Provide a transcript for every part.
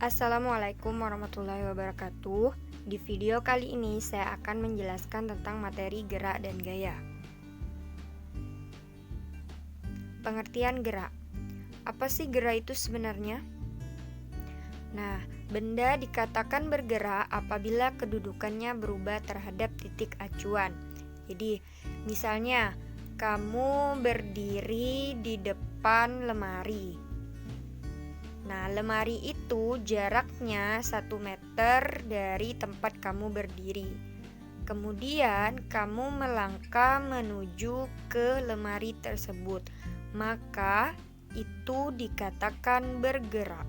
Assalamualaikum warahmatullahi wabarakatuh. Di video kali ini saya akan menjelaskan tentang materi gerak dan gaya. Pengertian gerak. Apa sih gerak itu sebenarnya? Nah, benda dikatakan bergerak apabila kedudukannya berubah terhadap titik acuan. Jadi, misalnya kamu berdiri di depan lemari. Nah, lemari itu jaraknya 1 meter dari tempat kamu berdiri. Kemudian kamu melangkah menuju ke lemari tersebut. Maka itu dikatakan bergerak.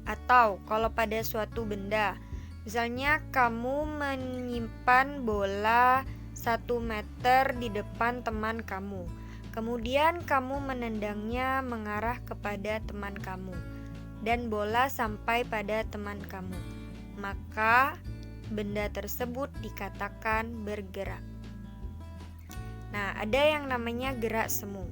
Atau kalau pada suatu benda, misalnya kamu menyimpan bola 1 meter di depan teman kamu. Kemudian kamu menendangnya mengarah kepada teman kamu. Dan bola sampai pada teman kamu, maka benda tersebut dikatakan bergerak. Nah, ada yang namanya gerak semu.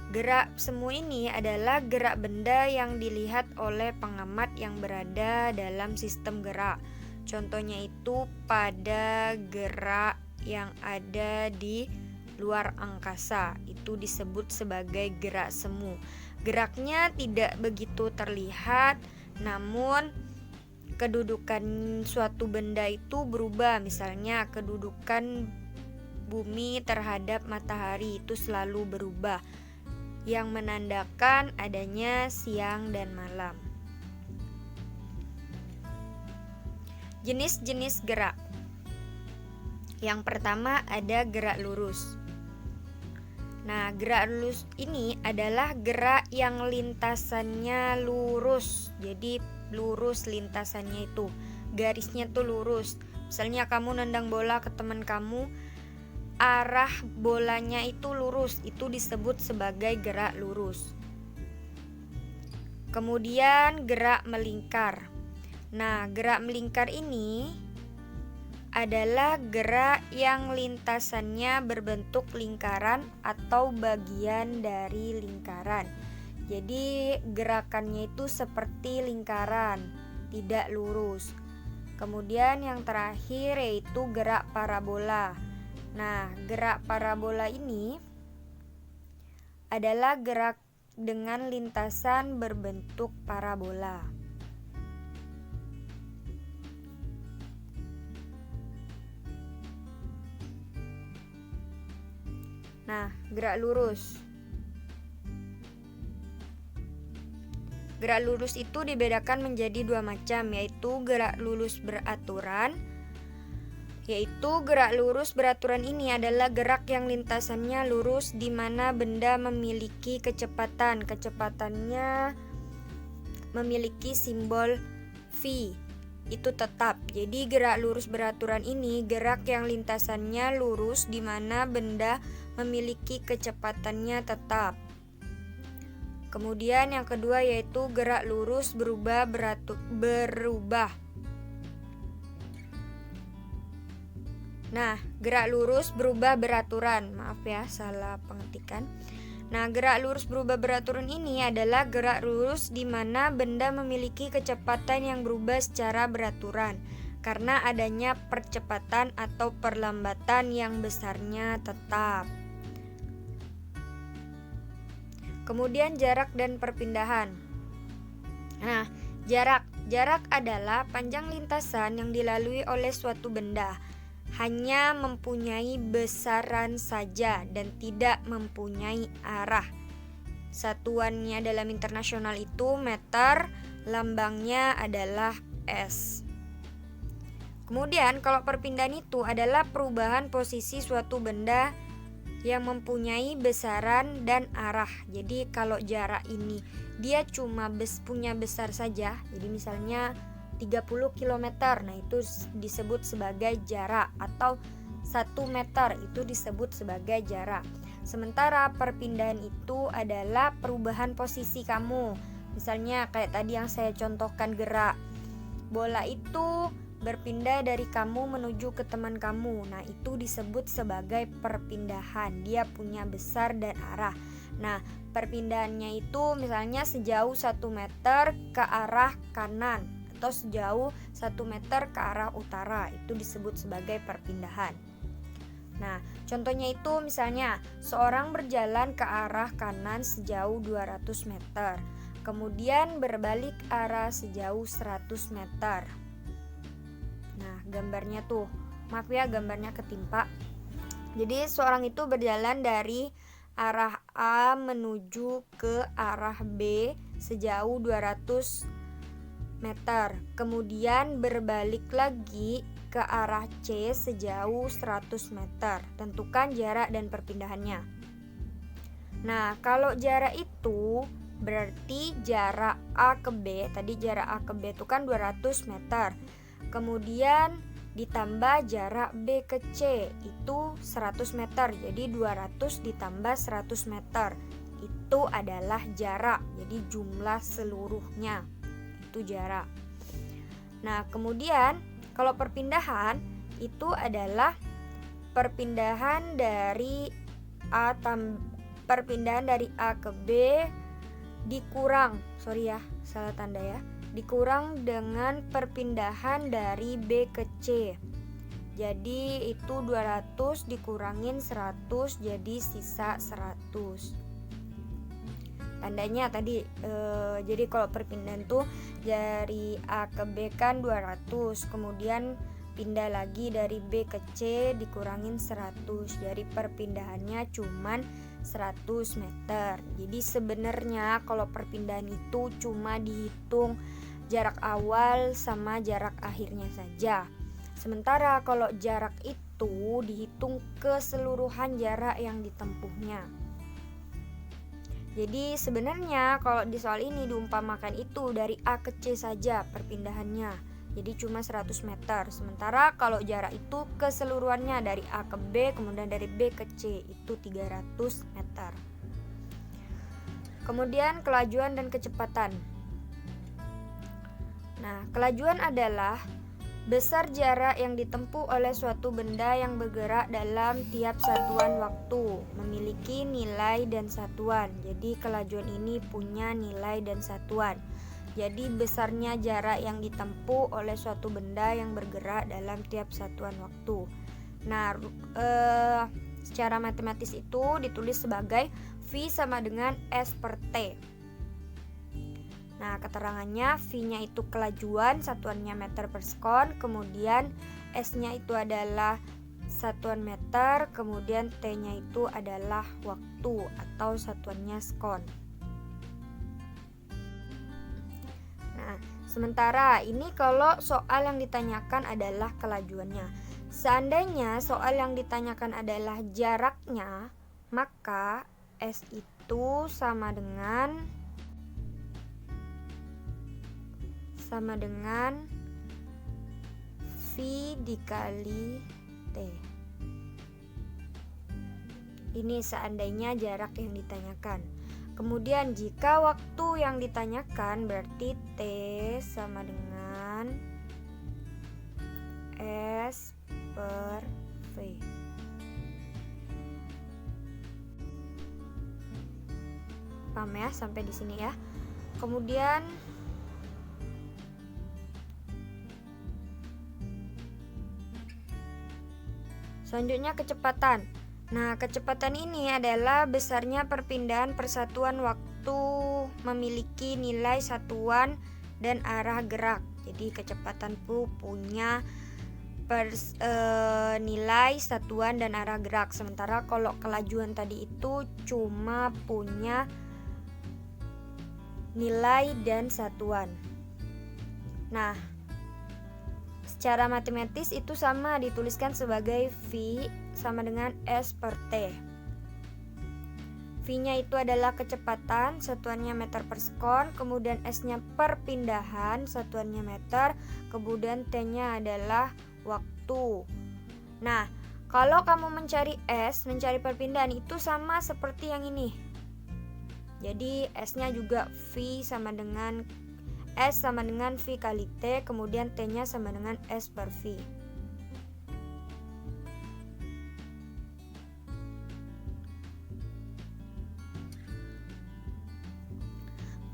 Gerak semu ini adalah gerak benda yang dilihat oleh pengamat yang berada dalam sistem gerak. Contohnya itu pada gerak yang ada di luar angkasa, itu disebut sebagai gerak semu. Geraknya tidak begitu terlihat, namun kedudukan suatu benda itu berubah. Misalnya kedudukan bumi terhadap matahari itu selalu berubah, yang menandakan adanya siang dan malam. Jenis-jenis gerak. Yang pertama ada gerak lurus. Nah, gerak lurus ini adalah gerak yang lintasannya lurus. Jadi lurus lintasannya itu, garisnya tuh lurus. Misalnya kamu nendang bola ke teman kamu, arah bolanya itu lurus, itu disebut sebagai gerak lurus. Kemudian gerak melingkar. Nah, gerak melingkar ini adalah gerak yang lintasannya berbentuk lingkaran atau bagian dari lingkaran. Jadi gerakannya itu seperti lingkaran, tidak lurus. Kemudian yang terakhir yaitu gerak parabola. Nah, gerak parabola ini adalah gerak dengan lintasan berbentuk parabola. Nah, gerak lurus. Gerak lurus itu dibedakan menjadi 2 macam, yaitu gerak lurus beraturan. Gerak lurus beraturan ini adalah gerak yang lintasannya lurus di mana benda memiliki kecepatan. Kecepatannya memiliki simbol V. Itu tetap. Jadi gerak lurus beraturan ini gerak yang lintasannya lurus di mana benda memiliki kecepatannya tetap. Kemudian yang kedua yaitu gerak lurus berubah. Nah, gerak lurus berubah beraturan. Maaf ya, salah pengetikan. Nah, gerak lurus berubah beraturan ini adalah gerak lurus di mana benda memiliki kecepatan yang berubah secara beraturan karena adanya percepatan atau perlambatan yang besarnya tetap. Kemudian jarak dan perpindahan. Nah, jarak adalah panjang lintasan yang dilalui oleh suatu benda, hanya mempunyai besaran saja dan tidak mempunyai arah. Satuannya dalam internasional itu meter, lambangnya adalah S. Kemudian kalau perpindahan itu adalah perubahan posisi suatu benda yang mempunyai besaran dan arah. Jadi kalau jarak ini dia cuma punya besar saja, jadi misalnya 30 km, nah itu disebut sebagai jarak, atau 1 meter itu disebut sebagai jarak. Sementara perpindahan itu adalah perubahan posisi kamu. Misalnya kayak tadi yang saya contohkan gerak. Bola itu berpindah dari kamu menuju ke teman kamu. Nah, itu disebut sebagai perpindahan. Dia punya besar dan arah. Nah, perpindahannya itu misalnya sejauh 1 meter ke arah kanan. atau sejauh 1 meter ke arah utara. Itu disebut sebagai perpindahan. Nah, contohnya itu misalnya seorang berjalan ke arah kanan sejauh 200 meter, kemudian berbalik arah sejauh 100 meter. Nah, gambarnya tuh, maaf ya gambarnya ketimpa. Jadi seorang itu berjalan dari arah A menuju ke arah B sejauh 200 meter, kemudian berbalik lagi ke arah C sejauh 100 meter. Tentukan jarak dan perpindahannya. Nah, kalau jarak itu berarti jarak A ke B. Tadi jarak A ke B itu kan 200 meter. Kemudian ditambah jarak B ke C itu 100 meter. Jadi 200 ditambah 100 meter. Itu adalah jarak. Jadi jumlah seluruhnya itu jarak. Nah, kemudian kalau perpindahan itu adalah perpindahan dari A ke B dikurang dengan perpindahan dari B ke C. Jadi itu 200 dikurangin 100 jadi sisa 100. Tandanya tadi jadi kalau perpindahan tuh dari A ke B kan 200, kemudian pindah lagi dari B ke C dikurangin 100. Jadi perpindahannya cuman 100 meter. Jadi sebenarnya kalau perpindahan itu cuma dihitung jarak awal sama jarak akhirnya saja. Sementara kalau jarak itu dihitung keseluruhan jarak yang ditempuhnya. Jadi sebenarnya kalau di soal ini diumpamakan itu dari A ke C saja perpindahannya. Jadi cuma 100 meter. Sementara kalau jarak itu keseluruhannya dari A ke B kemudian dari B ke C itu 300 meter. Kemudian kelajuan dan kecepatan. Nah, kelajuan adalah besar jarak yang ditempuh oleh suatu benda yang bergerak dalam tiap satuan waktu, memiliki nilai dan satuan. Jadi kelajuan ini punya nilai dan satuan. Jadi besarnya jarak yang ditempuh oleh suatu benda yang bergerak dalam tiap satuan waktu. Nah, secara matematis itu ditulis sebagai V sama dengan S per T. Nah, keterangannya V-nya itu kelajuan, satuannya meter per sekon, kemudian S-nya itu adalah satuan meter, kemudian T-nya itu adalah waktu atau satuannya sekon. Nah, sementara ini kalau soal yang ditanyakan adalah kelajuannya. Seandainya soal yang ditanyakan adalah jaraknya, maka S itu sama dengan V dikali T. Ini seandainya jarak yang ditanyakan. Kemudian jika waktu yang ditanyakan berarti T sama dengan S per V. Paham ya sampai di sini ya. Kemudian selanjutnya kecepatan. Nah, kecepatan ini adalah besarnya perpindahan persatuan waktu memiliki nilai satuan dan arah gerak. Jadi kecepatan punya nilai satuan dan arah gerak. Sementara kalau kelajuan tadi itu cuma punya nilai dan satuan. Nah, secara matematis itu sama dituliskan sebagai V sama dengan S per T. V-nya itu adalah kecepatan, satuannya meter per sekon, kemudian S-nya perpindahan, satuannya meter, kemudian T-nya adalah waktu. Nah, kalau kamu mencari S, mencari perpindahan itu sama seperti yang ini. Jadi S-nya juga V sama dengan S sama dengan V kali T, kemudian T-nya sama dengan S per V.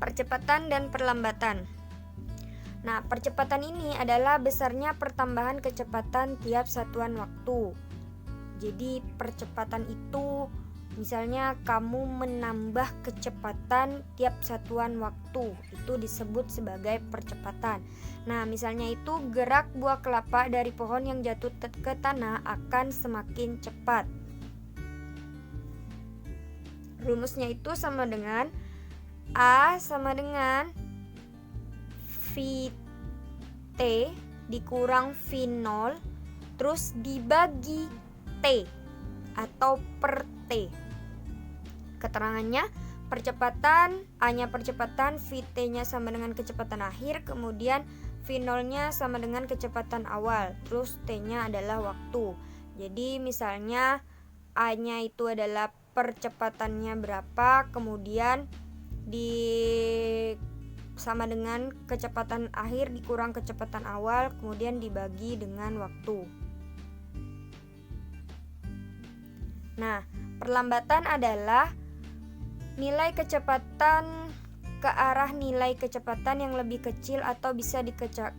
Percepatan dan perlambatan. Nah, percepatan ini adalah besarnya pertambahan kecepatan tiap satuan waktu. Jadi percepatan itu misalnya kamu menambah kecepatan tiap satuan waktu, itu disebut sebagai percepatan. Nah, misalnya itu gerak buah kelapa dari pohon yang jatuh ke tanah akan semakin cepat. Rumusnya itu sama dengan A sama dengan VT dikurang V0 terus dibagi T atau per T. Keterangannya, percepatan A-nya percepatan, VT-nya sama dengan kecepatan akhir, kemudian V0-nya sama dengan kecepatan awal, terus T-nya adalah waktu. Jadi misalnya A-nya itu adalah percepatannya berapa, kemudian sama dengan kecepatan akhir dikurang kecepatan awal, kemudian dibagi dengan waktu. Nah, perlambatan adalah nilai kecepatan ke arah nilai kecepatan yang lebih kecil atau bisa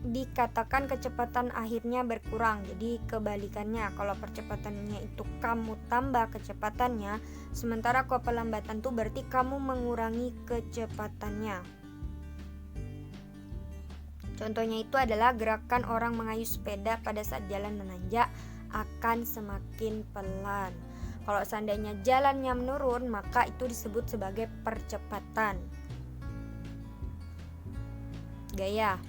dikatakan kecepatan akhirnya berkurang. Jadi kebalikannya, kalau percepatannya itu kamu tambah kecepatannya, sementara kalau perlambatan itu berarti kamu mengurangi kecepatannya. Contohnya itu adalah gerakan orang mengayuh sepeda pada saat jalan menanjak akan semakin pelan. Kalau seandainya jalannya menurun, maka itu disebut sebagai percepatan. Gaya.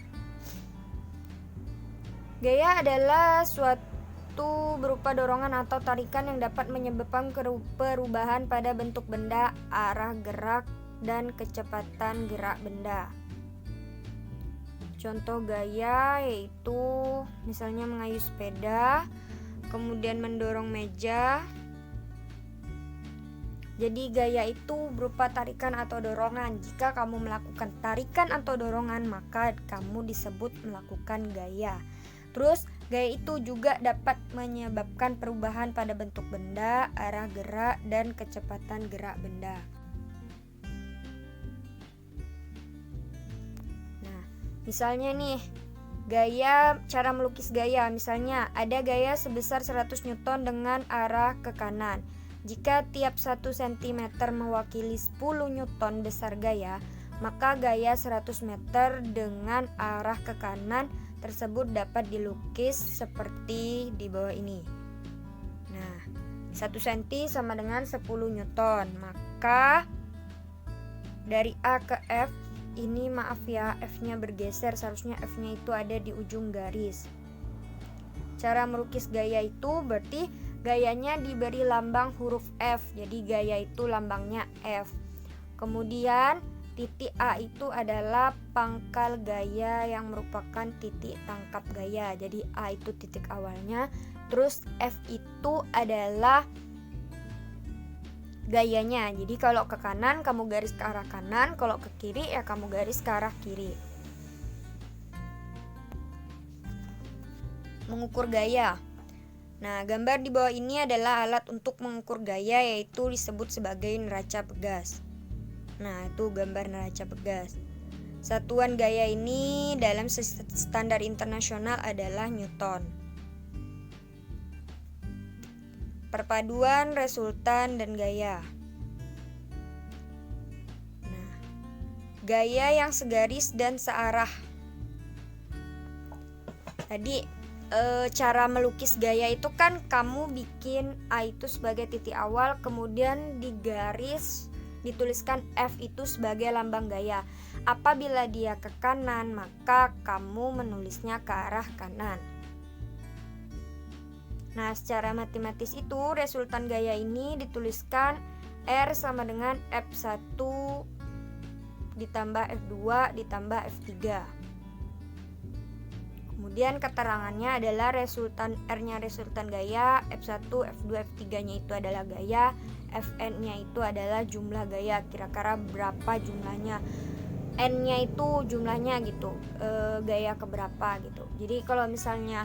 Gaya adalah suatu berupa dorongan atau tarikan yang dapat menyebabkan perubahan pada bentuk benda, arah gerak, dan kecepatan gerak benda. Contoh gaya yaitu misalnya mengayuh sepeda, kemudian mendorong meja. Jadi gaya itu berupa tarikan atau dorongan. Jika kamu melakukan tarikan atau dorongan, maka kamu disebut melakukan gaya. Terus gaya itu juga dapat menyebabkan perubahan pada bentuk benda, arah gerak, dan kecepatan gerak benda. Misalnya nih, gaya cara melukis gaya. Misalnya ada gaya sebesar 100 Newton dengan arah ke kanan. Jika tiap 1 cm mewakili 10 Newton besar gaya, maka gaya 100 meter dengan arah ke kanan tersebut dapat dilukis seperti di bawah ini. Nah, 1 cm sama dengan 10 Newton. Maka dari A ke F, ini maaf ya, F-nya bergeser, seharusnya F-nya itu ada di ujung garis. Cara melukis gaya itu berarti gayanya diberi lambang huruf F, jadi gaya itu lambangnya F. Kemudian titik A itu adalah pangkal gaya yang merupakan titik tangkap gaya, jadi A itu titik awalnya, terus F itu adalah gayanya. Jadi kalau ke kanan kamu garis ke arah kanan, kalau ke kiri ya kamu garis ke arah kiri. Mengukur gaya. Nah, gambar di bawah ini adalah alat untuk mengukur gaya, yaitu disebut sebagai neraca pegas. Nah, itu gambar neraca pegas. Satuan gaya ini dalam standar internasional adalah Newton. Perpaduan resultan dan gaya. Nah, gaya yang segaris dan searah. Tadi cara melukis gaya itu kan kamu bikin A itu sebagai titik awal, kemudian digaris dituliskan F itu sebagai lambang gaya. Apabila dia ke kanan, maka kamu menulisnya ke arah kanan. Nah, secara matematis itu resultan gaya ini dituliskan R sama dengan F1 ditambah F2 ditambah F3. Kemudian keterangannya adalah resultan R-nya resultan gaya, F1, F2, F3-nya itu adalah gaya, Fn-nya itu adalah jumlah gaya, kira-kira berapa jumlahnya. N-nya itu jumlahnya gitu, gaya keberapa gitu. Jadi kalau misalnya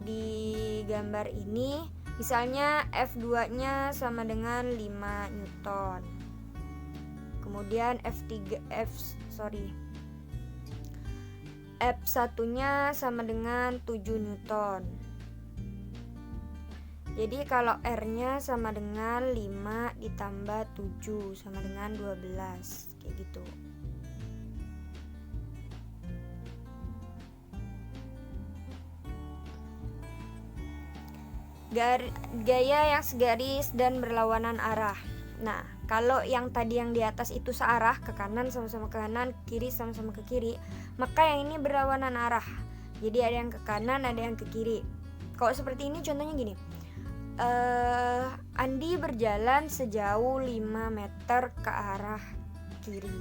di gambar ini misalnya F2-nya sama dengan 5 Newton. Kemudian F1-nya sama dengan 7 Newton. Jadi kalau R-nya sama dengan 5 ditambah 7 sama dengan 12, kayak gitu. Gaya yang segaris dan berlawanan arah. Nah, kalau yang tadi yang di atas itu searah, ke kanan sama-sama ke kanan, kiri sama-sama ke kiri, maka yang ini berlawanan arah. Jadi ada yang ke kanan, ada yang ke kiri. Kalau seperti ini contohnya gini. Andi berjalan sejauh 5 meter ke arah kiri.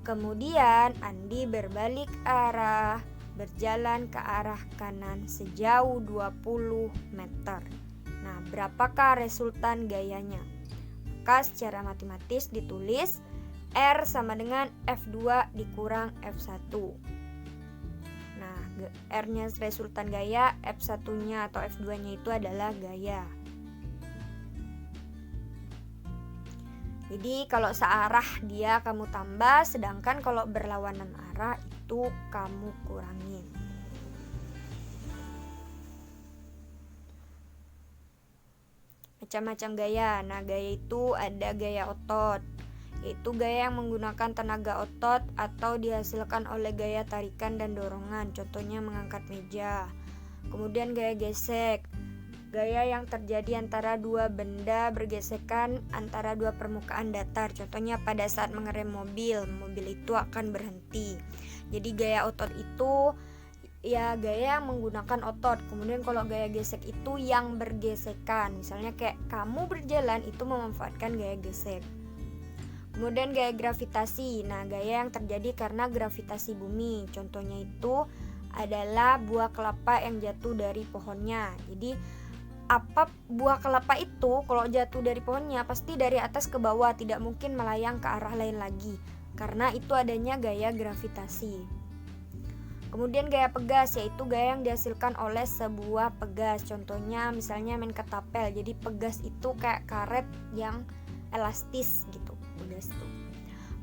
Kemudian Andi berbalik arah, berjalan ke arah kanan sejauh 20 meter. Nah, berapakah resultan gayanya? Maka secara matematis ditulis R sama dengan F2 dikurang F1. Nah, R-nya resultan gaya, F1-nya atau F2-nya itu adalah gaya. Jadi kalau searah dia kamu tambah, sedangkan kalau berlawanan arah itu kamu kurangin. Macam-macam gaya. Nah, gaya itu ada gaya otot, yaitu gaya yang menggunakan tenaga otot atau dihasilkan oleh gaya tarikan dan dorongan, contohnya mengangkat meja. Kemudian gaya gesek, gaya yang terjadi antara dua benda bergesekan antara dua permukaan datar, contohnya pada saat mengerem mobil itu akan berhenti. Jadi gaya otot itu ya gaya yang menggunakan otot. Kemudian kalau gaya gesek itu yang bergesekan, misalnya kayak kamu berjalan itu memanfaatkan gaya gesek. Kemudian gaya gravitasi, nah gaya yang terjadi karena gravitasi bumi, contohnya itu adalah buah kelapa yang jatuh dari pohonnya. Jadi buah kelapa itu kalau jatuh dari pohonnya pasti dari atas ke bawah, tidak mungkin melayang ke arah lain lagi, karena itu adanya gaya gravitasi. Kemudian gaya pegas, yaitu gaya yang dihasilkan oleh sebuah pegas, contohnya misalnya main ketapel, jadi pegas itu kayak karet yang elastis gitu, pegas itu.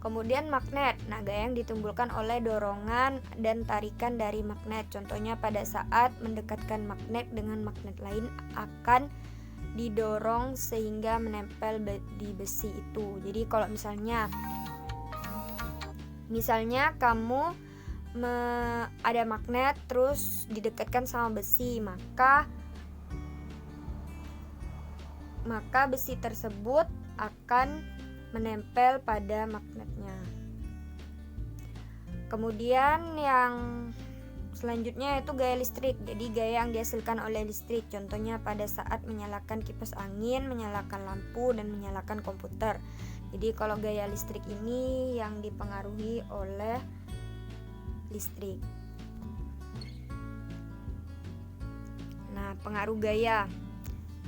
Kemudian magnet, nah gaya yang ditimbulkan oleh dorongan dan tarikan dari magnet, contohnya pada saat mendekatkan magnet dengan magnet lain akan didorong sehingga menempel di besi itu. Jadi kalau misalnya kamu ada magnet terus didekatkan sama besi, maka besi tersebut akan menempel pada magnetnya. Kemudian yang selanjutnya itu gaya listrik. Jadi gaya yang dihasilkan oleh listrik, contohnya pada saat menyalakan kipas angin, menyalakan lampu, dan menyalakan komputer. Jadi kalau gaya listrik ini yang dipengaruhi oleh listrik. Nah, pengaruh gaya.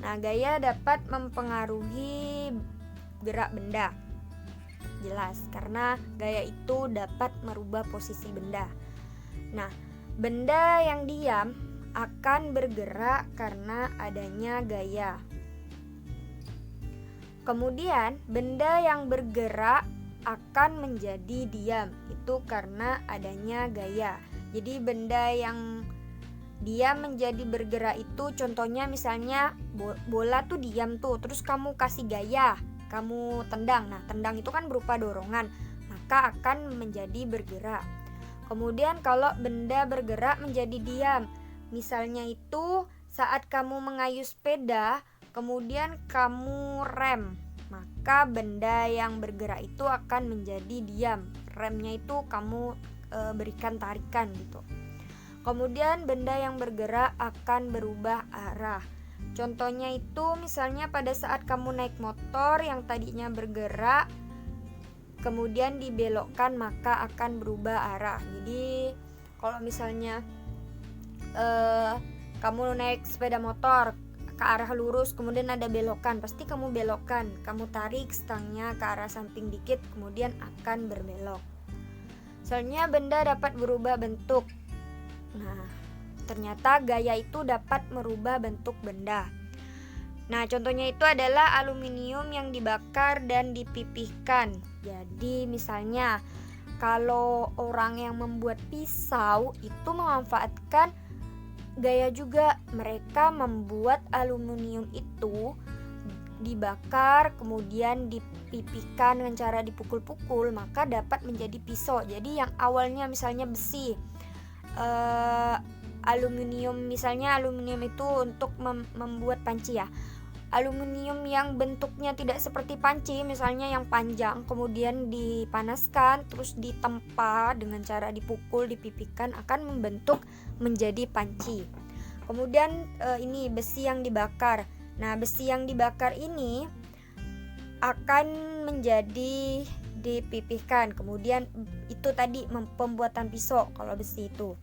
Nah, gaya dapat mempengaruhi gerak benda. Jelas, karena gaya itu dapat merubah posisi benda. Nah, benda yang diam akan bergerak karena adanya gaya. Kemudian, benda yang bergerak akan menjadi diam, itu karena adanya gaya. Jadi benda yang diam menjadi bergerak itu contohnya misalnya bola tuh diam tuh, terus kamu kasih gaya, kamu tendang. Nah, tendang itu kan berupa dorongan, maka akan menjadi bergerak. Kemudian kalau benda bergerak menjadi diam, misalnya itu saat kamu mengayuh sepeda, kemudian kamu rem, maka benda yang bergerak itu akan menjadi diam. Remnya itu kamu berikan tarikan gitu. Kemudian benda yang bergerak akan berubah arah. Contohnya itu misalnya pada saat kamu naik motor yang tadinya bergerak kemudian dibelokkan, maka akan berubah arah. Jadi kalau misalnya kamu naik sepeda motor ke arah lurus, kemudian ada belokan, pasti kamu belokkan, kamu tarik stangnya ke arah samping dikit, kemudian akan berbelok. Soalnya benda dapat berubah bentuk. Nah, ternyata gaya itu dapat merubah bentuk benda. Nah, contohnya itu adalah aluminium yang dibakar dan dipipihkan. Jadi misalnya Kalau orang yang membuat pisau itu memanfaatkan gaya juga. Mereka membuat aluminium itu dibakar, kemudian dipipihkan dengan cara dipukul-pukul, maka dapat menjadi pisau. Jadi yang awalnya misalnya besi, aluminium, misalnya aluminium itu untuk membuat panci ya. Aluminium yang bentuknya tidak seperti panci, misalnya yang panjang, kemudian dipanaskan terus ditempa dengan cara dipukul, dipipihkan, akan membentuk menjadi panci. Kemudian ini besi yang dibakar. Nah, besi yang dibakar ini akan menjadi dipipihkan, kemudian itu tadi pembuatan pisau kalau besi itu.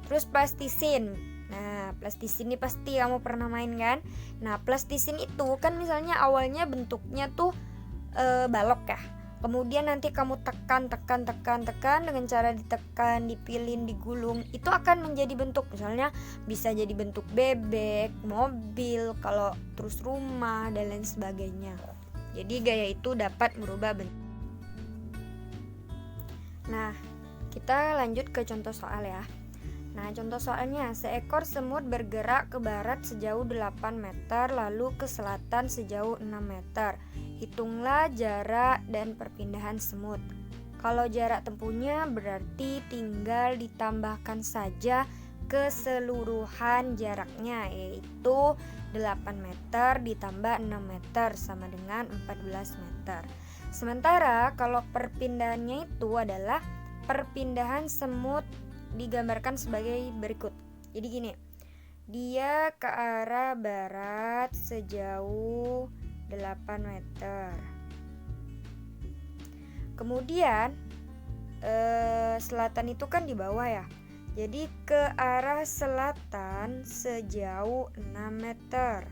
Terus plastisin. Nah, plastisin ini pasti kamu pernah main kan? Nah, plastisin itu kan misalnya awalnya bentuknya tuh balok ya. Kemudian nanti kamu tekan dengan cara ditekan, dipilin, digulung, itu akan menjadi bentuk, misalnya bisa jadi bentuk bebek, mobil, kalau terus rumah dan lain sebagainya. Jadi gaya itu dapat merubah bentuk. Nah, kita lanjut ke contoh soal ya. Nah, contoh soalnya, seekor semut bergerak ke barat sejauh 8 meter, lalu ke selatan sejauh 6 meter. Hitunglah jarak dan perpindahan semut. Kalau jarak tempuhnya berarti tinggal ditambahkan saja keseluruhan jaraknya, yaitu 8 meter ditambah 6 meter sama dengan 14 meter. Sementara kalau perpindahannya itu adalah perpindahan semut digambarkan sebagai berikut. Jadi gini, dia ke arah barat sejauh 8 meter. Kemudian selatan itu kan di bawah ya. Jadi ke arah selatan sejauh 6 meter.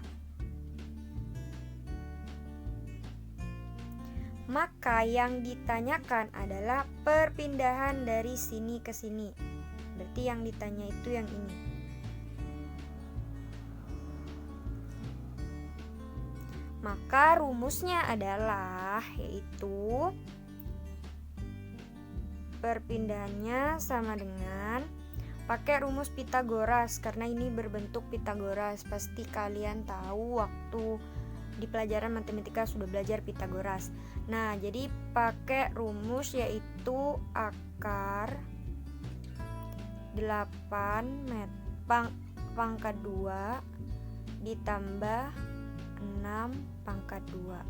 Maka yang ditanyakan adalah perpindahan dari sini ke sini. Berarti yang ditanya itu yang ini. Maka rumusnya adalah yaitu perpindahannya sama dengan pakai rumus Pitagoras, karena ini berbentuk Pitagoras. Pasti kalian tahu waktu di pelajaran matematika sudah belajar Pitagoras. Nah, jadi pakai rumus yaitu akar 8 pangkat 2 ditambah 6 pangkat 2.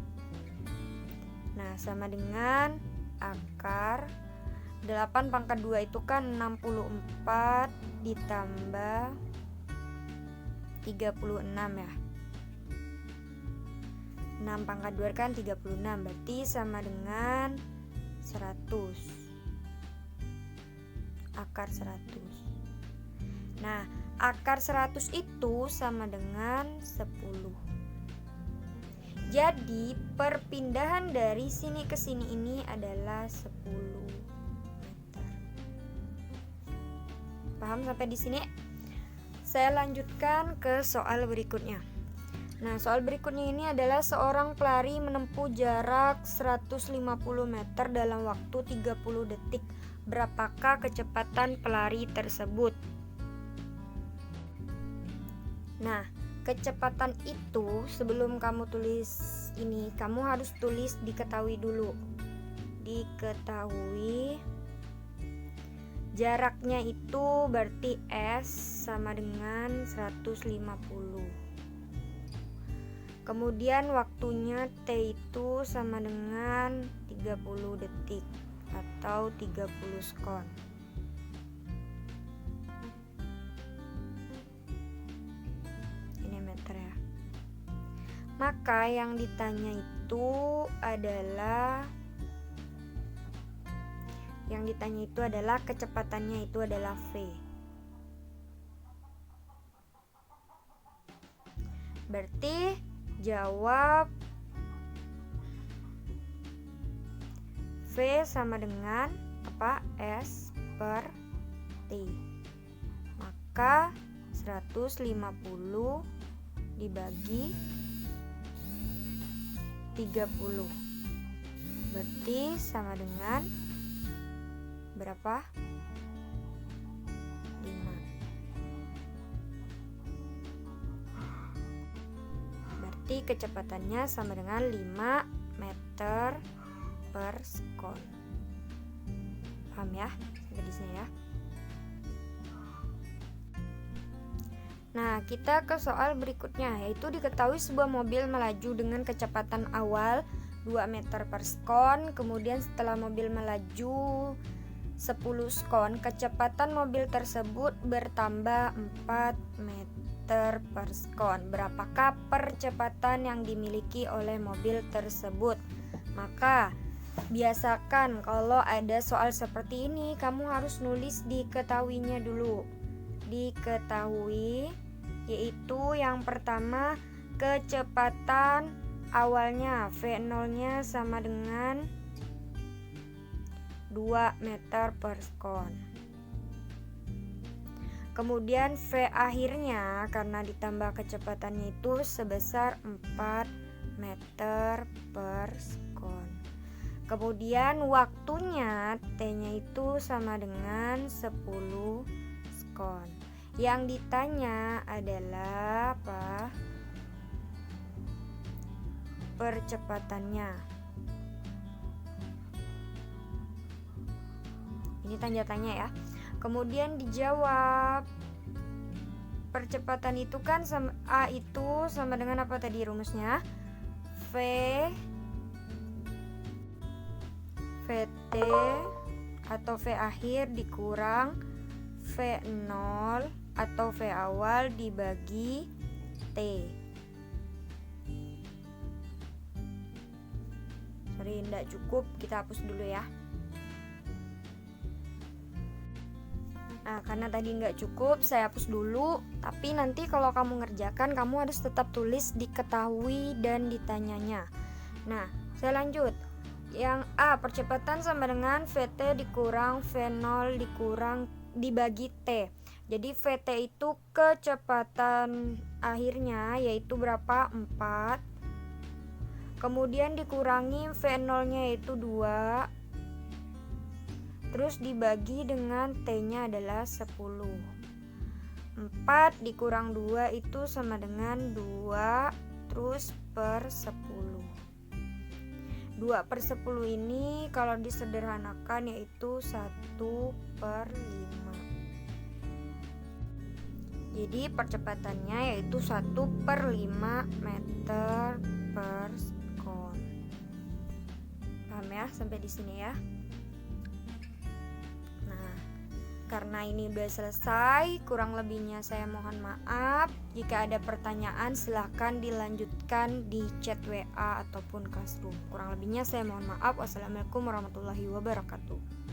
Nah, sama dengan akar 8 pangkat 2 itu kan 64 ditambah 36 ya. 6 pangkat 2 kan 36, berarti sama dengan 100. Akar 100. Nah, akar 100 itu sama dengan 10. Jadi, perpindahan dari sini ke sini ini adalah 10 meter. Paham sampai di sini? Saya lanjutkan ke soal berikutnya. Nah, soal berikutnya ini adalah seorang pelari menempuh jarak 150 meter dalam waktu 30 detik. Berapakah kecepatan pelari tersebut? Nah, kecepatan itu sebelum kamu tulis ini, kamu harus tulis diketahui dulu. Diketahui jaraknya itu berarti S sama dengan 150. Kemudian waktunya T itu sama dengan 30 detik atau 30 sekon. Ini meter ya. Maka yang ditanya itu adalah kecepatannya itu adalah V. Berarti jawab V sama dengan apa? S per T. Maka 150 dibagi 30 berarti sama dengan berapa? 5. Berarti kecepatannya sama dengan 5 meter per sekon. Paham ya? Sampai di sini ya. Nah, kita ke soal berikutnya, yaitu diketahui sebuah mobil melaju dengan kecepatan awal 2 meter per sekon, kemudian setelah mobil melaju 10 sekon, kecepatan mobil tersebut bertambah 4 meter per sekon. Berapakah percepatan yang dimiliki oleh mobil tersebut? Maka biasakan kalau ada soal seperti ini, kamu harus nulis diketahuinya dulu. Diketahui, yaitu yang pertama kecepatan awalnya V0-nya sama dengan 2 meter per sekon. Kemudian V akhirnya karena ditambah kecepatannya itu sebesar 4 meter per sekon. Kemudian waktunya T-nya itu sama dengan 10 sekon. Yang ditanya adalah apa? Percepatannya. Ini tanda tanya ya. Kemudian dijawab. Percepatan itu kan A itu sama dengan apa tadi rumusnya? VT atau V akhir dikurang V0 atau V awal dibagi T. Sorry, tidak cukup, kita hapus dulu ya. Nah, karena tadi nggak cukup, saya hapus dulu. Tapi nanti kalau kamu ngerjakan, kamu harus tetap tulis diketahui dan ditanyanya. Nah, saya lanjut. Yang A, percepatan sama dengan VT dikurang V0 dibagi T. Jadi VT itu kecepatan akhirnya yaitu berapa? 4. Kemudian dikurangi V0-nya yaitu 2. Terus dibagi dengan T-nya adalah 10. 4 dikurang 2 itu sama dengan 2 terus per 10. 2 per 10 ini kalau disederhanakan yaitu 1 per 5. Jadi percepatannya yaitu 1 per 5 meter per sekon. Paham ya sampai di sini ya? Nah, karena ini udah selesai, kurang lebihnya saya mohon maaf. Jika ada pertanyaan silahkan dilanjutkan di chat WA ataupun Classroom. Kurang lebihnya saya mohon maaf. Wassalamualaikum warahmatullahi wabarakatuh.